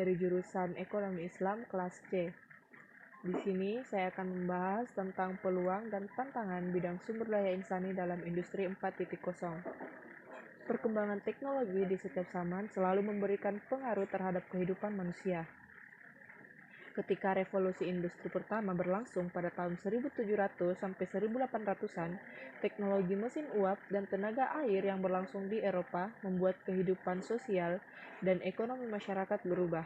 dari jurusan Ekonomi Islam kelas C. Di sini saya akan membahas tentang peluang dan tantangan bidang sumber daya insani dalam industri 4.0. Perkembangan teknologi di setiap zaman selalu memberikan pengaruh terhadap kehidupan manusia. Ketika revolusi industri pertama berlangsung pada tahun 1700 sampai 1800-an, teknologi mesin uap dan tenaga air yang berlangsung di Eropa membuat kehidupan sosial dan ekonomi masyarakat berubah.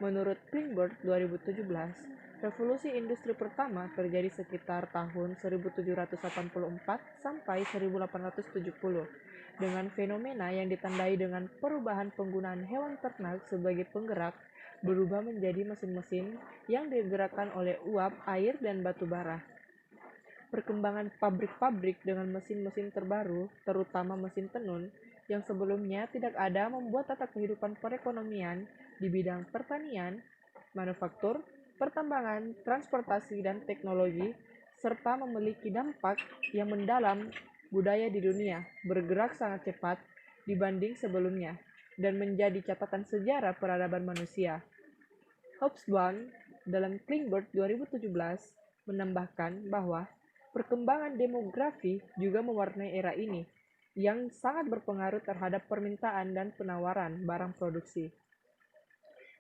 Menurut Klingberg 2017, revolusi industri pertama terjadi sekitar tahun 1784 sampai 1870 dengan fenomena yang ditandai dengan perubahan penggunaan hewan ternak sebagai penggerak berubah menjadi mesin-mesin yang digerakkan oleh uap, air, dan batu bara. Perkembangan pabrik-pabrik dengan mesin-mesin terbaru, terutama mesin tenun, yang sebelumnya tidak ada membuat tata kehidupan perekonomian di bidang pertanian, manufaktur, pertambangan, transportasi, dan teknologi, serta memiliki dampak yang mendalam budaya di dunia, bergerak sangat cepat dibanding sebelumnya, dan menjadi catatan sejarah peradaban manusia. Hobsbawm dalam Klingberg 2017 menambahkan bahwa perkembangan demografi juga mewarnai era ini, yang sangat berpengaruh terhadap permintaan dan penawaran barang produksi.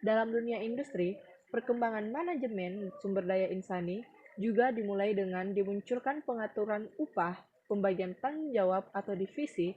Dalam dunia industri, perkembangan manajemen sumber daya insani juga dimulai dengan dimunculkan pengaturan upah, pembagian tanggung jawab atau divisi,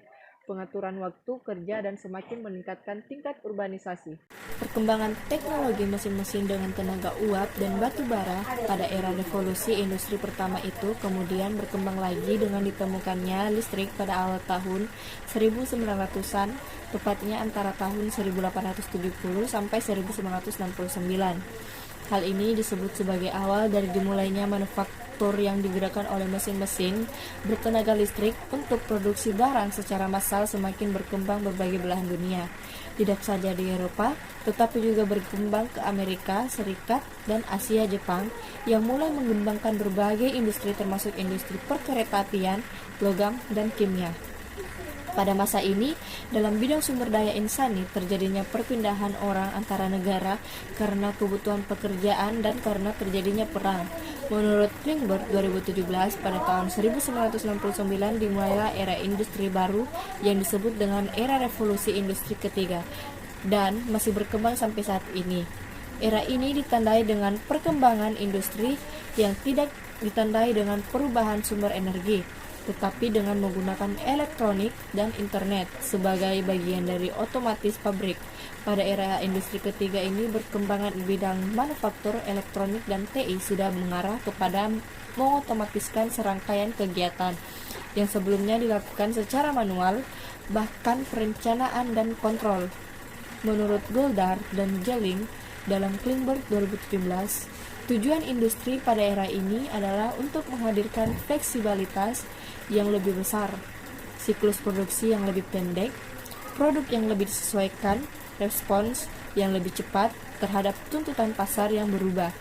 pengaturan waktu kerja, dan semakin meningkatkan tingkat urbanisasi. Perkembangan teknologi mesin-mesin dengan tenaga uap dan batu bara pada era revolusi industri pertama itu kemudian berkembang lagi dengan ditemukannya listrik pada awal tahun 1900-an, tepatnya antara tahun 1870 sampai 1969. Hal ini disebut sebagai awal dari dimulainya manufaktur yang digerakkan oleh mesin-mesin bertenaga listrik untuk produksi barang secara massal semakin berkembang berbagai belahan dunia. Tidak saja di Eropa, tetapi juga berkembang ke Amerika Serikat dan Asia Jepang yang mulai mengembangkan berbagai industri termasuk industri perkeretaapian, logam, dan kimia. Pada masa ini, dalam bidang sumber daya insani terjadinya perpindahan orang antara negara karena kebutuhan pekerjaan dan karena terjadinya perang. Menurut Klingberg 2017, pada tahun 1969 dimulailah era industri baru yang disebut dengan era revolusi industri ketiga dan masih berkembang sampai saat ini. Era ini ditandai dengan perkembangan industri yang tidak ditandai dengan perubahan sumber energi, tetapi dengan menggunakan elektronik dan internet sebagai bagian dari otomatis pabrik. Pada era industri ketiga ini, perkembangan bidang manufaktur, elektronik, dan TI sudah mengarah kepada mengotomatiskan serangkaian kegiatan yang sebelumnya dilakukan secara manual, bahkan perencanaan dan kontrol. Menurut Goldar dan Jelling dalam Klingberg 2017, tujuan industri pada era ini adalah untuk menghadirkan fleksibilitas yang lebih besar, siklus produksi yang lebih pendek, produk yang lebih disesuaikan, respons yang lebih cepat terhadap tuntutan pasar yang berubah,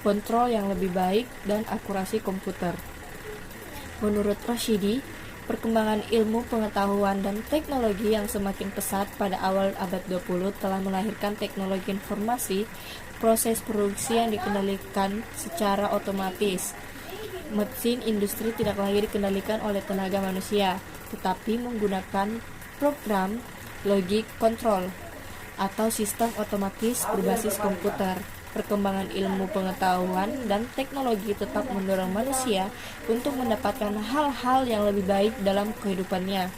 kontrol yang lebih baik, dan akurasi komputer. Menurut Rashidi, perkembangan ilmu pengetahuan dan teknologi yang semakin pesat pada awal abad 20 telah melahirkan teknologi informasi, proses produksi yang dikendalikan secara otomatis. Mesin industri tidak lagi dikendalikan oleh tenaga manusia, tetapi menggunakan program logic control atau sistem otomatis berbasis komputer. Perkembangan ilmu pengetahuan dan teknologi tetap mendorong manusia untuk mendapatkan hal-hal yang lebih baik dalam kehidupannya.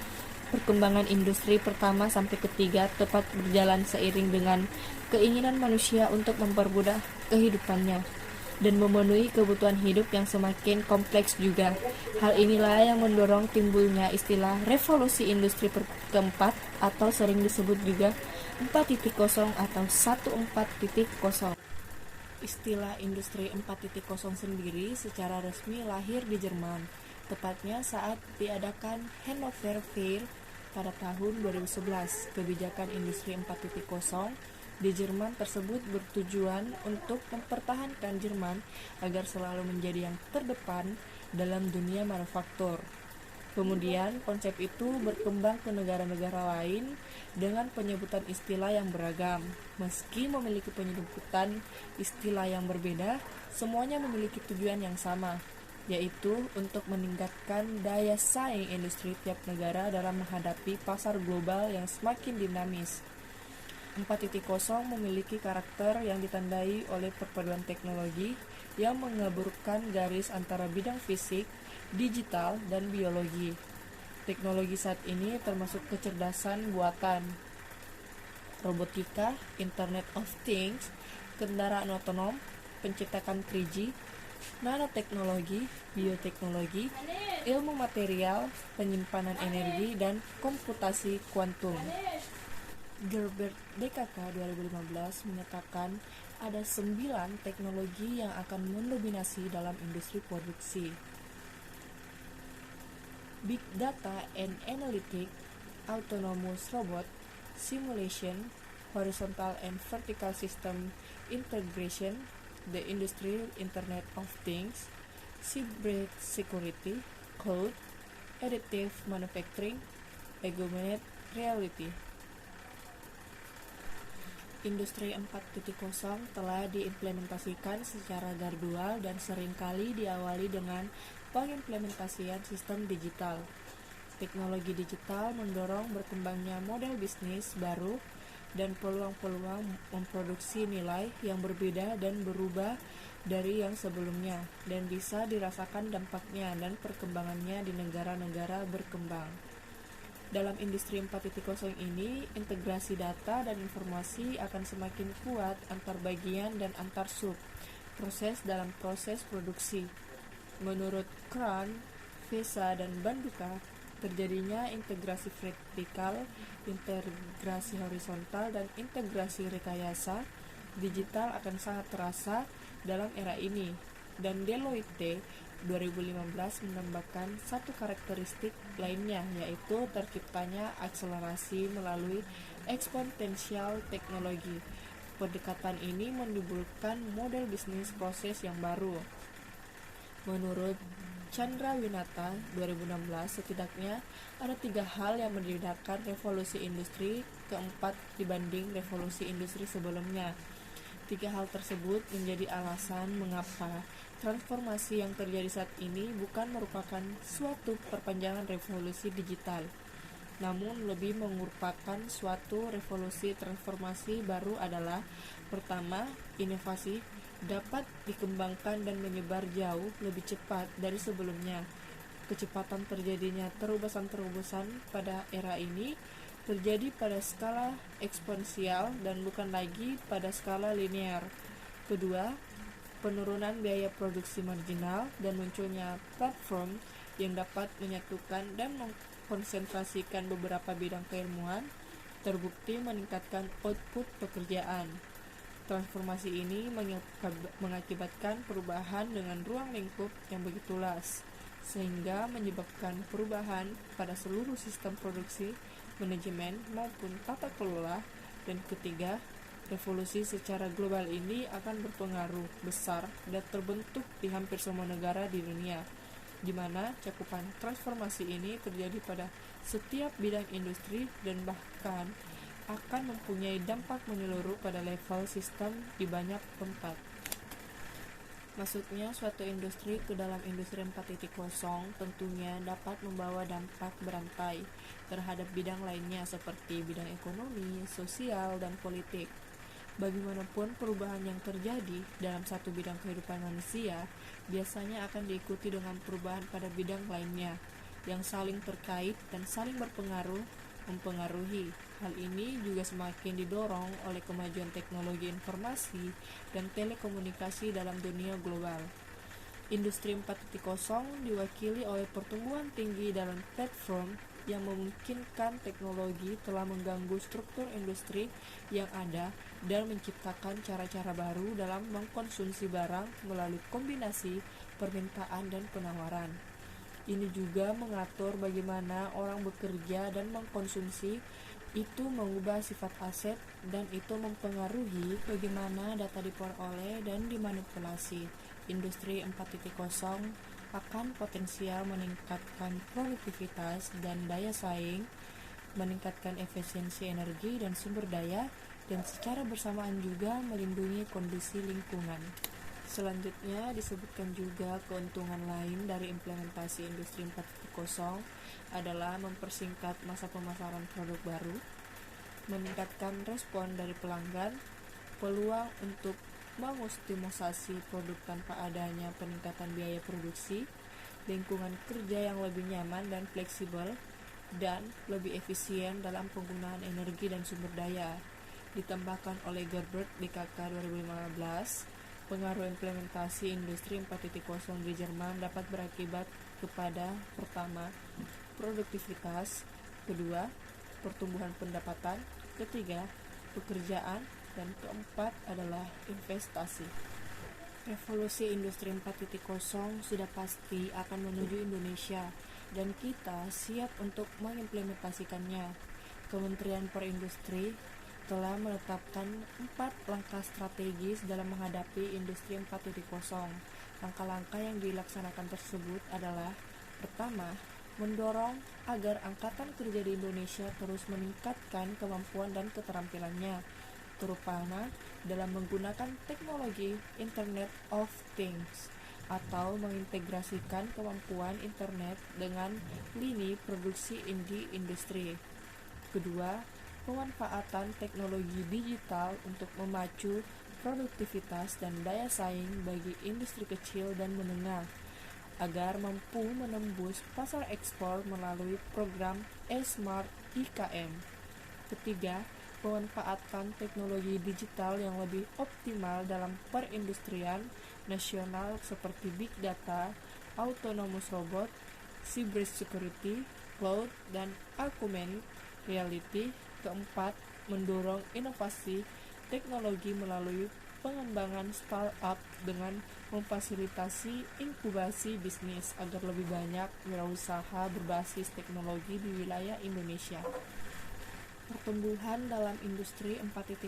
Perkembangan industri pertama sampai ketiga tepat berjalan seiring dengan keinginan manusia untuk mempermudah kehidupannya dan memenuhi kebutuhan hidup yang semakin kompleks juga. Hal inilah yang mendorong timbulnya istilah revolusi industri keempat atau sering disebut juga 4.0 atau 14.0. Istilah industri 4.0 sendiri secara resmi lahir di Jerman, tepatnya saat diadakan Hannover Fair pada tahun 2011. Kebijakan industri 4.0 di Jerman tersebut bertujuan untuk mempertahankan Jerman agar selalu menjadi yang terdepan dalam dunia manufaktur. Kemudian konsep itu berkembang ke negara-negara lain dengan penyebutan istilah yang beragam. Meski memiliki penyebutan istilah yang berbeda, semuanya memiliki tujuan yang sama, yaitu untuk meningkatkan daya saing industri tiap negara dalam menghadapi pasar global yang semakin dinamis. 4.0 memiliki karakter yang ditandai oleh perpaduan teknologi yang mengaburkan garis antara bidang fisik, digital, dan biologi. Teknologi saat ini termasuk kecerdasan buatan, robotika, Internet of Things, kendaraan otonom, pencetakan 3G, nanoteknologi, bioteknologi, ilmu material, penyimpanan energi, dan komputasi kuantum. Gerbert DKK 2015 menyatakan ada 9 teknologi yang akan mendominasi dalam industri produksi. Big Data and Analytics, Autonomous Robot, Simulation, Horizontal and Vertical System Integration, the Industrial Internet of Things, Cyber Security, Cloud, Additive Manufacturing, Augmented Reality. Industri 4.0 telah diimplementasikan secara gradual dan seringkali diawali dengan pengimplementasian sistem digital. Teknologi digital mendorong berkembangnya model bisnis baru dan peluang-peluang memproduksi nilai yang berbeda dan berubah dari yang sebelumnya, dan bisa dirasakan dampaknya dan perkembangannya di negara-negara berkembang. Dalam industri 4.0 ini, integrasi data dan informasi akan semakin kuat antar bagian dan antar sub proses dalam proses produksi. Menurut Kran, Vesa, dan Banduka, terjadinya integrasi vertikal, integrasi horizontal, dan integrasi rekayasa digital akan sangat terasa dalam era ini, dan Deloitte 2015 menambahkan satu karakteristik lainnya, yaitu terciptanya akselerasi melalui eksponensial teknologi. Pendekatan ini menimbulkan model bisnis proses yang baru. Menurut Chandra Winata 2016, setidaknya ada 3 hal yang membedakan revolusi industri keempat dibanding revolusi industri sebelumnya. 3 hal tersebut menjadi alasan mengapa transformasi yang terjadi saat ini bukan merupakan suatu perpanjangan revolusi digital, namun lebih merupakan suatu revolusi transformasi baru adalah: pertama, inovasi dapat dikembangkan dan menyebar jauh lebih cepat dari sebelumnya. Kecepatan terjadinya terobosan-terobosan pada era ini terjadi pada skala eksponensial dan bukan lagi pada skala linear. Kedua, penurunan biaya produksi marginal dan munculnya platform yang dapat menyatukan dan mengkonsentrasikan beberapa bidang keilmuan terbukti meningkatkan output pekerjaan. Transformasi ini mengakibatkan perubahan dengan ruang lingkup yang begitu luas, sehingga menyebabkan perubahan pada seluruh sistem produksi, manajemen, maupun tata kelola. Dan ketiga, revolusi secara global ini akan berpengaruh besar dan terbentuk di hampir semua negara di dunia, di mana cakupan transformasi ini terjadi pada setiap bidang industri dan bahkan akan mempunyai dampak menyeluruh pada level sistem di banyak tempat. Masuknya suatu industri ke dalam industri 4.0 tentunya dapat membawa dampak berantai terhadap bidang lainnya seperti bidang ekonomi, sosial, dan politik. Bagaimanapun perubahan yang terjadi dalam satu bidang kehidupan manusia biasanya akan diikuti dengan perubahan pada bidang lainnya yang saling terkait dan saling mempengaruhi. Hal ini juga semakin didorong oleh kemajuan teknologi informasi dan telekomunikasi dalam dunia global. Industri 4.0 diwakili oleh pertumbuhan tinggi dalam platform yang memungkinkan teknologi telah mengganggu struktur industri yang ada dan menciptakan cara-cara baru dalam mengkonsumsi barang melalui kombinasi permintaan dan penawaran. Ini juga mengatur bagaimana orang bekerja dan mengkonsumsi. Itu mengubah sifat aset dan itu mempengaruhi bagaimana data diperoleh dan dimanipulasi. Industri 4.0 akan potensial meningkatkan produktivitas dan daya saing, meningkatkan efisiensi energi dan sumber daya, dan secara bersamaan juga melindungi kondisi lingkungan. Selanjutnya disebutkan juga keuntungan lain dari implementasi Industri 4.0 adalah mempersingkat masa pemasaran produk baru, meningkatkan respon dari pelanggan, peluang untuk mengoptimalisasi produk tanpa adanya peningkatan biaya produksi, lingkungan kerja yang lebih nyaman dan fleksibel, dan lebih efisien dalam penggunaan energi dan sumber daya. Ditambahkan oleh Gerbert di KK 2015, pengaruh implementasi Industri 4.0 di Jerman dapat berakibat kepada pertama, produktivitas, kedua, pertumbuhan pendapatan, ketiga, pekerjaan, dan keempat adalah investasi. Revolusi Industri 4.0 sudah pasti akan menuju Indonesia dan kita siap untuk mengimplementasikannya. Kementerian Perindustri telah menetapkan 4 langkah strategis dalam menghadapi Industri 4.0. Langkah-langkah yang dilaksanakan tersebut adalah: pertama, mendorong agar angkatan kerja di Indonesia terus meningkatkan kemampuan dan keterampilannya, terutama dalam menggunakan teknologi Internet of Things atau mengintegrasikan kemampuan internet dengan lini produksi di industri. Kedua, pemanfaatan teknologi digital untuk memacu produktivitas dan daya saing bagi industri kecil dan menengah agar mampu menembus pasar ekspor melalui program E-Smart IKM. Ketiga, pemanfaatan teknologi digital yang lebih optimal dalam perindustrian nasional seperti big data, autonomous robot, cyber security, cloud, dan augmented reality. Keempat, mendorong inovasi teknologi melalui pengembangan startup dengan memfasilitasi inkubasi bisnis agar lebih banyak wirausaha berbasis teknologi di wilayah Indonesia. Pertumbuhan dalam industri 4.0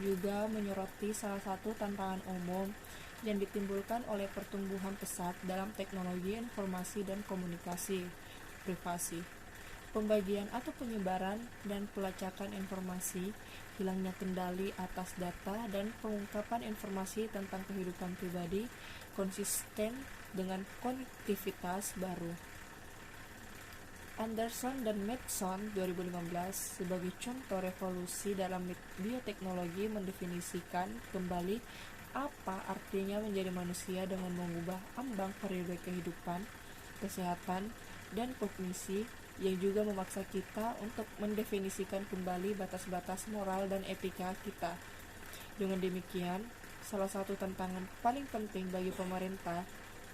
juga menyoroti salah satu tantangan umum yang ditimbulkan oleh pertumbuhan pesat dalam teknologi informasi dan komunikasi, privasi, pembagian atau penyebaran dan pelacakan informasi, hilangnya kendali atas data, dan pengungkapan informasi tentang kehidupan pribadi konsisten dengan konektivitas baru. Anderson dan Matheson 2015 sebagai contoh revolusi dalam bioteknologi mendefinisikan kembali apa artinya menjadi manusia dengan mengubah ambang periode kehidupan, kesehatan, dan kognisi, yang juga memaksa kita untuk mendefinisikan kembali batas-batas moral dan etika kita. Dengan demikian, salah satu tantangan paling penting bagi pemerintah,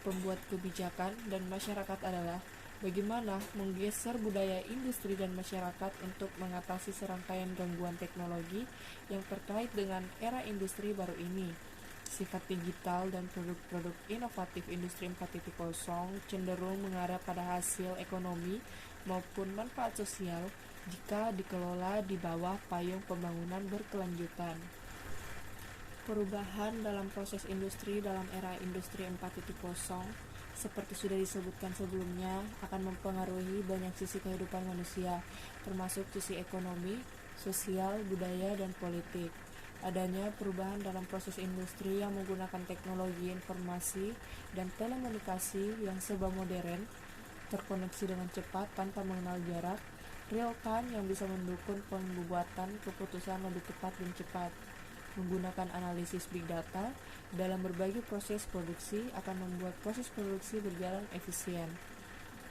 pembuat kebijakan, dan masyarakat adalah bagaimana menggeser budaya industri dan masyarakat untuk mengatasi serangkaian gangguan teknologi yang terkait dengan era industri baru ini. Sifat digital dan produk-produk inovatif Industri 4.0 cenderung mengarah pada hasil ekonomi maupun manfaat sosial jika dikelola di bawah payung pembangunan berkelanjutan. Perubahan dalam proses industri dalam era Industri 4.0 seperti sudah disebutkan sebelumnya akan mempengaruhi banyak sisi kehidupan manusia, termasuk sisi ekonomi, sosial, budaya, dan politik. Adanya perubahan dalam proses industri yang menggunakan teknologi informasi dan telekomunikasi yang serba modern, terkoneksi dengan cepat tanpa mengenal jarak, real time yang bisa mendukung pembuatan keputusan lebih tepat dan cepat. Menggunakan analisis big data dalam berbagai proses produksi akan membuat proses produksi berjalan efisien.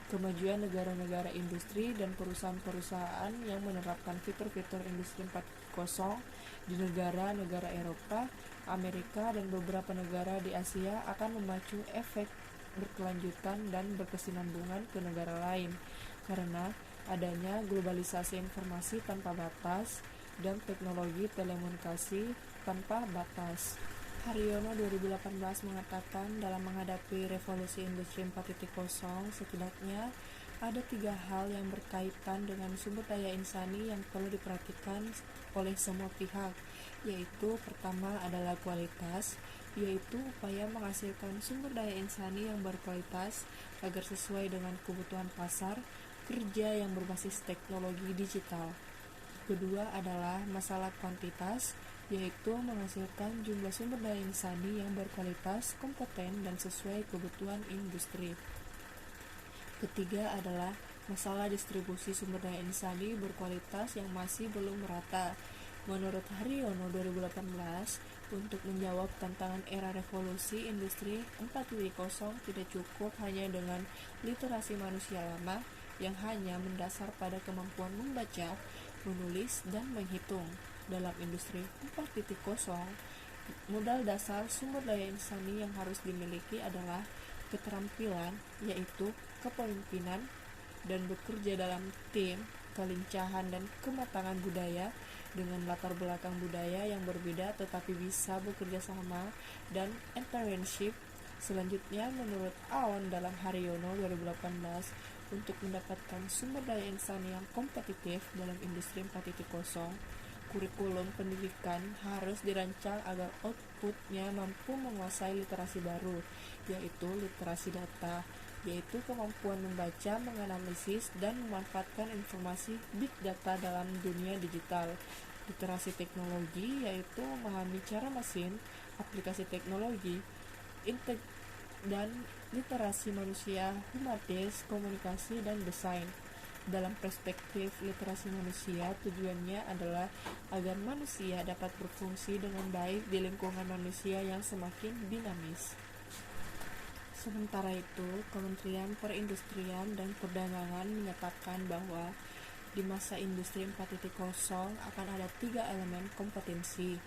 Kemajuan negara-negara industri dan perusahaan-perusahaan yang menerapkan fitur-fitur Industri 4.0 di negara-negara Eropa, Amerika, dan beberapa negara di Asia akan memacu efek berkelanjutan dan berkesinambungan ke negara lain karena adanya globalisasi informasi tanpa batas dan teknologi telekomunikasi tanpa batas. Haryono 2018 mengatakan dalam menghadapi revolusi Industri 4.0 setidaknya Ada 3 hal yang berkaitan dengan sumber daya insani yang perlu diperhatikan oleh semua pihak, yaitu pertama adalah kualitas, yaitu upaya menghasilkan sumber daya insani yang berkualitas agar sesuai dengan kebutuhan pasar kerja yang berbasis teknologi digital. Kedua adalah masalah kuantitas, yaitu menghasilkan jumlah sumber daya insani yang berkualitas, kompeten, dan sesuai kebutuhan industri. Ketiga adalah masalah distribusi sumber daya insani berkualitas yang masih belum merata. Menurut Haryono 2018, untuk menjawab tantangan era revolusi industri 4.0 tidak cukup hanya dengan literasi manusia lama yang hanya mendasar pada kemampuan membaca, menulis, dan menghitung. Dalam industri 4.0, modal dasar sumber daya insani yang harus dimiliki adalah keterampilan, yaitu kepemimpinan dan bekerja dalam tim, kelincahan dan kematangan budaya dengan latar belakang budaya yang berbeda tetapi bisa bekerja sama, dan entrepreneurship. Selanjutnya, menurut Aon dalam Haryono 2018, untuk mendapatkan sumber daya insani yang kompetitif dalam industri 4.0, kurikulum pendidikan harus dirancang agar outputnya mampu menguasai literasi baru, yaitu literasi data, yaitu kemampuan membaca, menganalisis, dan memanfaatkan informasi big data dalam dunia digital. Literasi teknologi, yaitu memahami cara mesin, aplikasi teknologi, dan literasi manusia, humanis, komunikasi, dan desain. Dalam perspektif literasi manusia, tujuannya adalah agar manusia dapat berfungsi dengan baik di lingkungan manusia yang semakin dinamis. Sementara itu, Kementerian Perindustrian dan Perdagangan menyatakan bahwa di masa industri 4.0 akan ada 3 elemen kompetensi,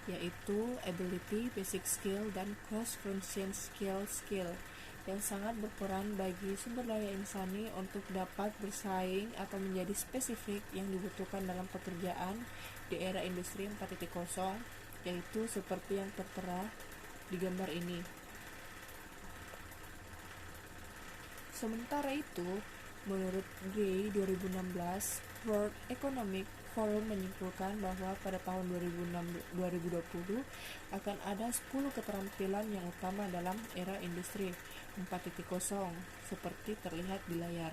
yaitu ability, basic skill, dan cross-function skill yang sangat berperan bagi sumber daya insani untuk dapat bersaing atau menjadi spesifik yang dibutuhkan dalam pekerjaan di era industri 4.0, yaitu seperti yang tertera di gambar ini. Sementara itu, menurut Gray 2016, World Economic Forum menyimpulkan bahwa pada tahun 2020 akan ada 10 keterampilan yang utama dalam era industri 4.0 seperti terlihat di layar.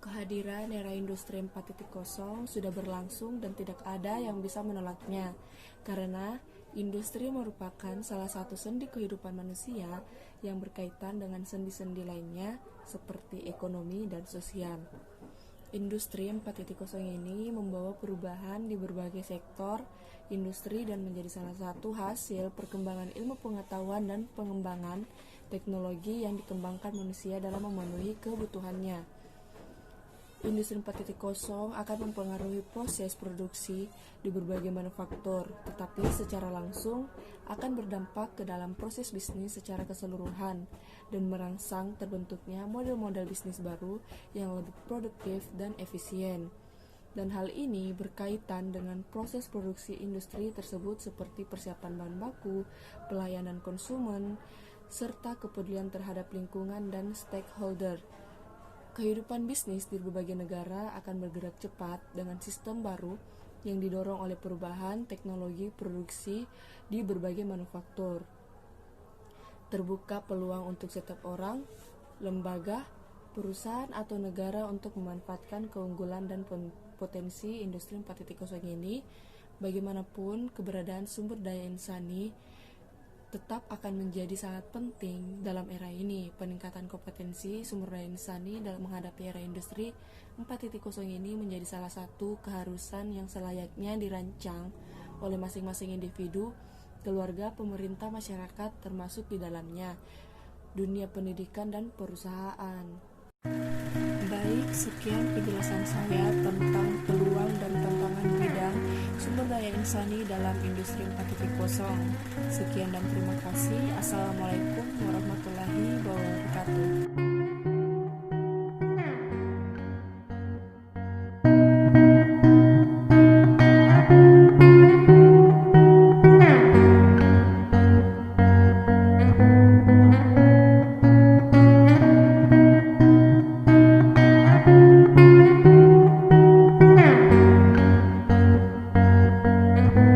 Kehadiran era industri 4.0 sudah berlangsung dan tidak ada yang bisa menolaknya, karena industri merupakan salah satu sendi kehidupan manusia yang berkaitan dengan sendi-sendi lainnya seperti ekonomi dan sosial. Industri 4.0 ini membawa perubahan di berbagai sektor industri dan menjadi salah satu hasil perkembangan ilmu pengetahuan dan pengembangan teknologi yang dikembangkan manusia dalam memenuhi kebutuhannya. Industri 4.0 akan mempengaruhi proses produksi di berbagai manufaktur, tetapi secara langsung akan berdampak ke dalam proses bisnis secara keseluruhan dan merangsang terbentuknya model-model bisnis baru yang lebih produktif dan efisien. Dan hal ini berkaitan dengan proses produksi industri tersebut seperti persiapan bahan baku, pelayanan konsumen, serta kepedulian terhadap lingkungan dan stakeholder. Kehidupan bisnis di berbagai negara akan bergerak cepat dengan sistem baru yang didorong oleh perubahan teknologi produksi di berbagai manufaktur. Terbuka peluang untuk setiap orang, lembaga, perusahaan atau negara untuk memanfaatkan keunggulan dan potensi industri 4.0 ini. Bagaimanapun keberadaan sumber daya insani tetap akan menjadi sangat penting dalam era ini. Peningkatan kompetensi sumber daya insani dalam menghadapi era industri 4.0 ini menjadi salah satu keharusan yang selayaknya dirancang oleh masing-masing individu, keluarga, pemerintah, masyarakat, termasuk di dalamnya dunia pendidikan dan perusahaan. Baik, sekian penjelasan saya tentang peluang dan tantangan bidang sumber daya insani dalam industri 4.0. Sekian dan terima kasih. Assalamualaikum warahmatullahi wabarakatuh.